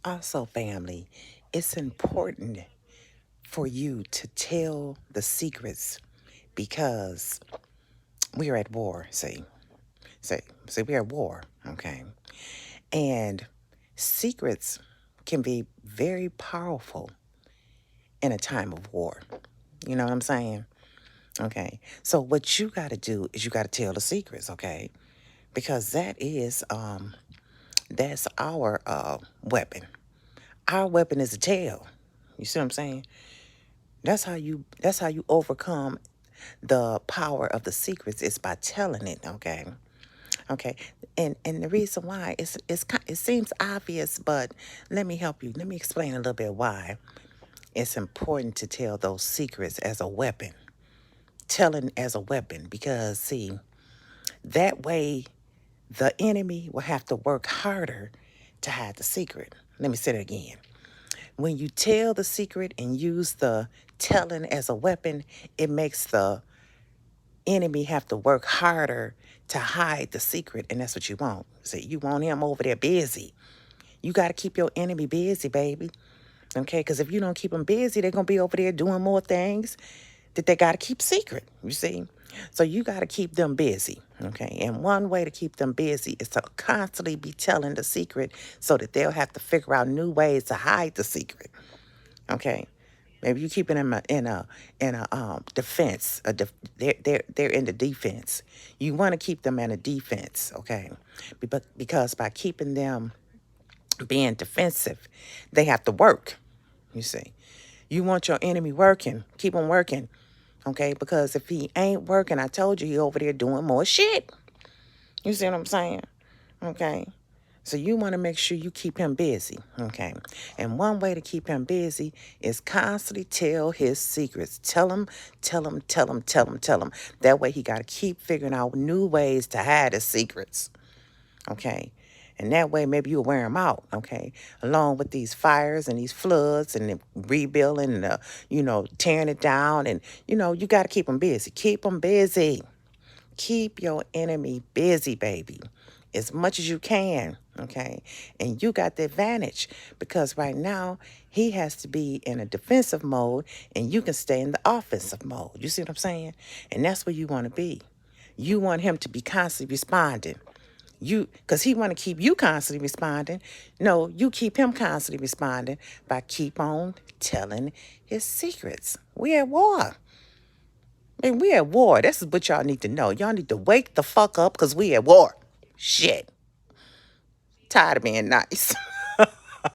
Also, family, it's important for you to tell the secrets because we are at war, see, see, we're at war, okay? And secrets can be very powerful in a time of war. You know what I'm saying? Okay. So what you got to do is you got to tell the secrets, okay? Because that's our weapon. Our weapon is to tell. You see what I'm saying? That's how you overcome the power of the secrets is by telling it, okay? Okay. And the reason why it seems obvious, but let me help you. Let me explain a little bit why it's important to tell those secrets as a weapon. Telling as a weapon because see, that way the enemy will have to work harder to hide the secret. Let me say that again. When you tell the secret and use the telling as a weapon, it makes the enemy have to work harder to hide the secret, and that's what you want. See, you want him over there busy. You got to keep your enemy busy, baby. Okay, because if you don't keep them busy, they're going to be over there doing more things that they got to keep secret, you see? So you got to keep them busy, okay? And one way to keep them busy is to constantly be telling the secret so that they'll have to figure out new ways to hide the secret, okay? Maybe you keep it in a defense. They're in the defense. You want to keep them in a defense, okay? Because by keeping them being defensive, they have to work. You see, you want your enemy working, keep him working, okay? Because if he ain't working, I told you he over there doing more shit. You see what I'm saying? Okay. So you want to make sure you keep him busy, okay? And one way to keep him busy is constantly tell his secrets. Tell him, tell him, tell him, tell him, tell him. That way he got to keep figuring out new ways to hide his secrets, okay? And that way maybe you'll wear him out, okay? Along with these fires and these floods and the rebuilding and, tearing it down. And, you got to keep him busy. Keep him busy. Keep your enemy busy, baby, as much as you can, okay? And you got the advantage because right now he has to be in a defensive mode and you can stay in the offensive mode. You see what I'm saying? And that's where you want to be. You want him to be constantly responding. Because he want to keep you constantly responding. No, you keep him constantly responding by keep on telling his secrets. We at war. And we at war. This is what y'all need to know. Y'all need to wake the fuck up because we at war. Shit. Tired of being nice.